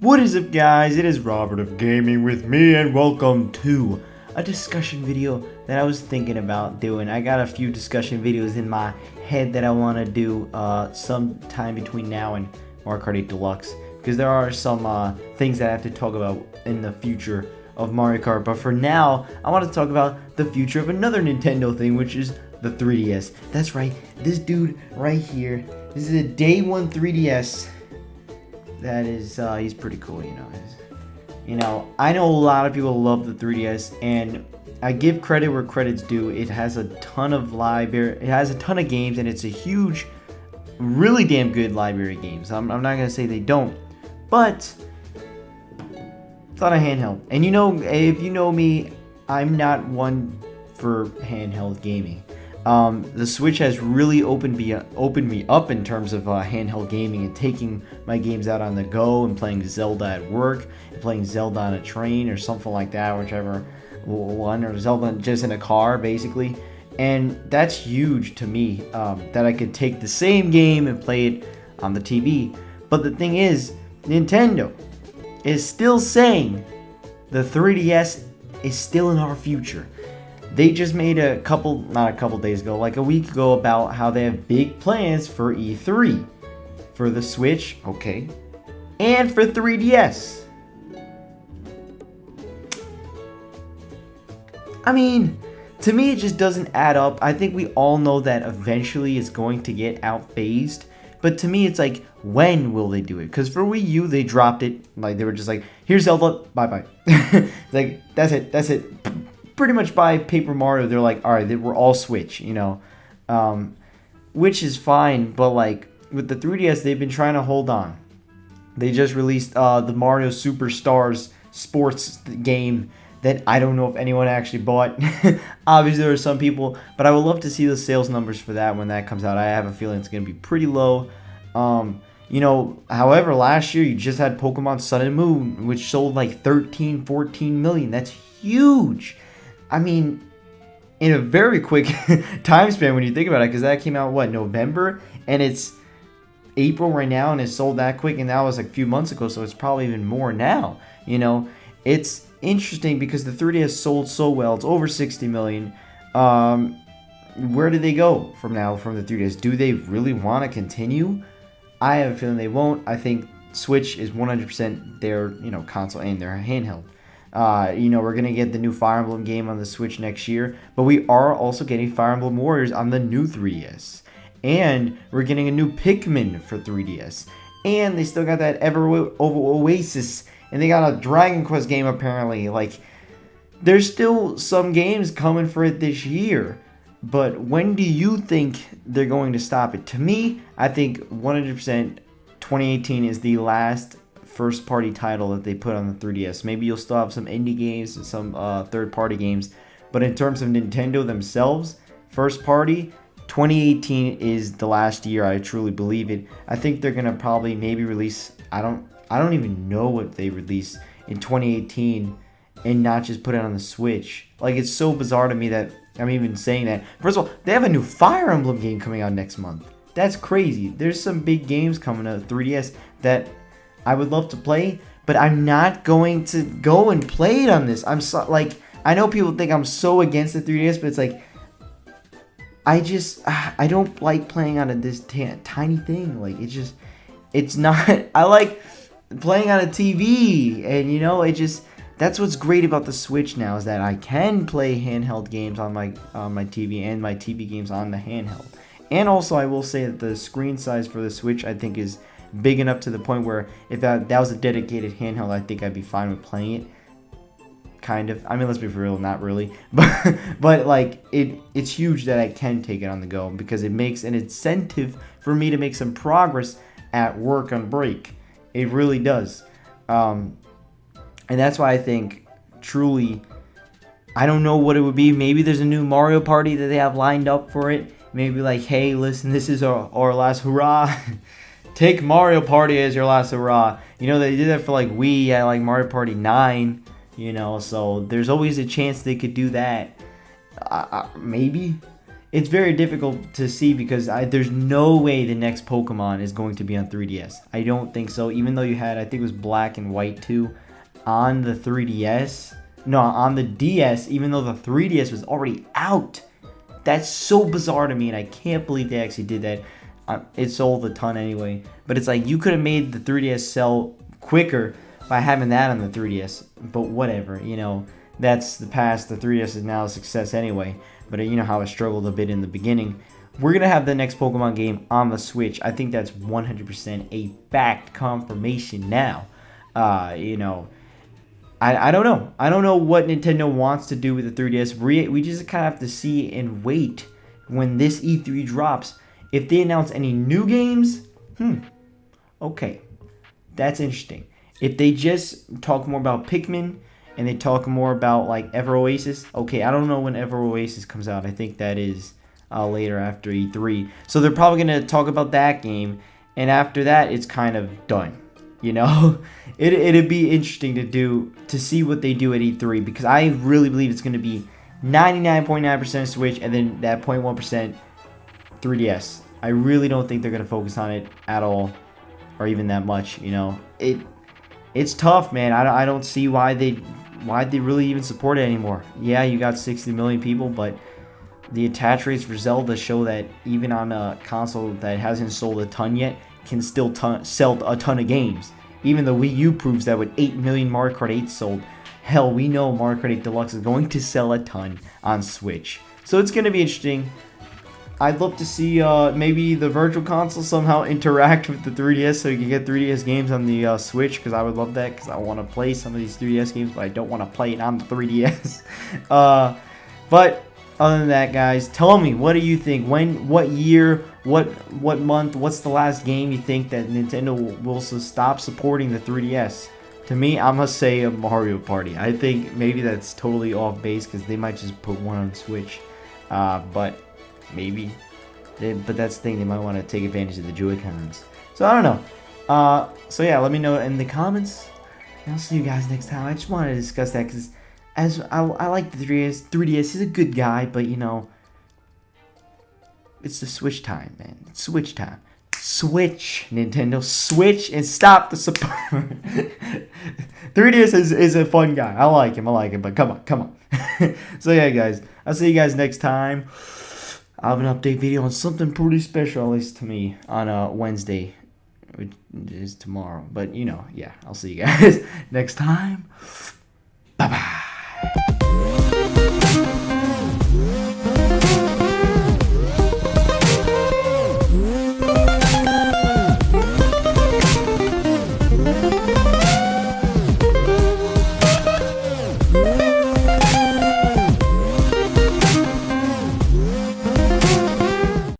What is up, guys? It is Robert of Gaming with Me, and welcome to a discussion video that I was thinking about doing. I got a few discussion videos in my head that I want to do sometime between now and Mario Kart 8 Deluxe, because there are some things that I have to talk about in the future of Mario Kart. But for now, I want to talk about the future of another Nintendo thing, which is the 3DS. That's right, this dude right here. This is a day one 3DS. That is, he's pretty cool, you know. I know a lot of people love the 3DS, and I give credit where credit's due. It has a ton of library, it has a ton of games, and it's a huge, really damn good library of games. I'm not gonna say they don't, but it's not a handheld. And you know, if you know me, I'm not one for handheld gaming. The Switch has really opened me up in terms of handheld gaming and taking my games out on the go and playing Zelda at work, and playing Zelda on a train or something like that, whichever one, or Zelda just in a car, basically. And that's huge to me, that I could take the same game and play it on the TV. But the thing is, Nintendo is still saying the 3DS is still in our future. They just made not a couple days ago, like a week ago, about how they have big plans for E3. For the Switch, okay, and for 3DS. I mean, to me it just doesn't add up. I think we all know that eventually it's going to get outphased. But to me it's like, when will they do it? Because for Wii U, they dropped it. Like, they were just like, here's Zelda, bye-bye. Like, that's it. Pretty much by Paper Mario, they're like, alright, we're all Switch, you know, which is fine. But like with the 3DS, they've been trying to hold on. They just released the Mario Superstars sports game that I don't know if anyone actually bought. Obviously there are some people, but I would love to see the sales numbers for that when that comes out. I have a feeling it's going to be pretty low. You know, however, last year you just had Pokemon Sun and Moon, which sold like 13-14 million. That's huge. I mean, in a very quick time span when you think about it, because that came out, what, November? And it's April right now, and it's sold that quick, and that was like a few months ago, so it's probably even more now. You know, it's interesting because the 3DS sold so well. It's over 60 million. Where do they go from now from the 3DS? Do they really want to continue? I have a feeling they won't. I think Switch is 100% their, console and their handheld. We're going to get the new Fire Emblem game on the Switch next year, but we are also getting Fire Emblem Warriors on the new 3DS. And we're getting a new Pikmin for 3DS. And they still got that Ever Oasis, and they got a Dragon Quest game apparently. Like, there's still some games coming for it this year. But when do you think they're going to stop it? To me, I think 100% 2018 is the last first party title that they put on the 3DS. Maybe you'll still have some indie games and some third party games, but in terms of Nintendo themselves, first party, 2018 is the last year. I truly believe it. I think they're gonna probably maybe release, I don't even know what they release in 2018 and not just put it on the Switch. Like, it's so bizarre to me that I'm even saying that. First of all, they have a new Fire Emblem game coming out next month. That's crazy. There's some big games coming out of 3DS that I would love to play, but I'm not going to go and play it on this. I know people think I'm so against the 3DS, but it's like, I don't like playing on this tiny thing. Like, it's not, I like playing on a TV, and that's what's great about the Switch now, is that I can play handheld games on my TV, and my TV games on the handheld. And also, I will say that the screen size for the Switch, I think, is big enough to the point where if that was a dedicated handheld, I think I'd be fine with playing it. Kind of. I mean, let's be for real, not really. But like, it's huge that I can take it on the go, because it makes an incentive for me to make some progress at work on break. It really does. And that's why I think, truly, I don't know what it would be. Maybe there's a new Mario Party that they have lined up for it. Maybe like, hey, listen, this is our last hurrah. Take Mario Party as your last hurrah. They did that for like Wii at like Mario Party 9, so there's always a chance they could do that. Maybe. it's very difficult to see because there's no way the next Pokemon is going to be on 3DS. I don't think so. Even though you had, I think it was Black and White too, on the 3DS. No, on the DS, even though the 3DS was already out. That's so bizarre to me, and I can't believe they actually did that. It sold a ton anyway. But it's like, you could have made the 3DS sell quicker by having that on the 3DS. But whatever, you know, that's the past. The 3DS is now a success anyway. But you know how I struggled a bit in the beginning. We're going to have the next Pokemon game on the Switch. I think that's 100% a fact confirmation now. You know, I don't know. I don't know what Nintendo wants to do with the 3DS. We just kind of have to see and wait when this E3 drops. If they announce any new games, okay. That's interesting. If they just talk more about Pikmin, and they talk more about like Ever Oasis. Okay, I don't know when Ever Oasis comes out. I think that is later after E3. So they're probably going to talk about that game. And after that, it's kind of done. You know? It'd be interesting to see what they do at E3. Because I really believe it's going to be 99.9% Switch. And then that 0.1% 3DS. I really don't think they're going to focus on it at all. Or even that much, you know? It's tough, man. I don't see why they really even support it anymore. Yeah, you got 60 million people, but the attach rates for Zelda show that even on a console that hasn't sold a ton yet, can still sell a ton of games. Even the Wii U proves that with 8 million Mario Kart 8 sold. Hell, we know Mario Kart 8 Deluxe is going to sell a ton on Switch. So it's going to be interesting. I'd love to see maybe the Virtual Console somehow interact with the 3DS so you can get 3DS games on the Switch, because I would love that, because I want to play some of these 3DS games, but I don't want to play it on the 3DS. But other than that, guys, tell me, what do you think? What year, what month, what's the last game you think that Nintendo will stop supporting the 3DS? To me, I must say a Mario Party. I think maybe that's totally off base because they might just put one on Switch. But maybe. But that's the thing, they might want to take advantage of the Joy-Cons. So I don't know. So yeah, let me know in the comments. And I'll see you guys next time. I just wanted to discuss that because as I like the 3DS. 3DS is a good guy, but you know, it's the Switch time, man. It's Switch time. Switch, Nintendo, switch and stop the support. 3DS is a fun guy. I like him, but come on. So yeah, guys, I'll see you guys next time. I'll have an update video on something pretty special, at least to me, on Wednesday, which is tomorrow. But, you know, yeah, I'll see you guys next time. Bye-bye.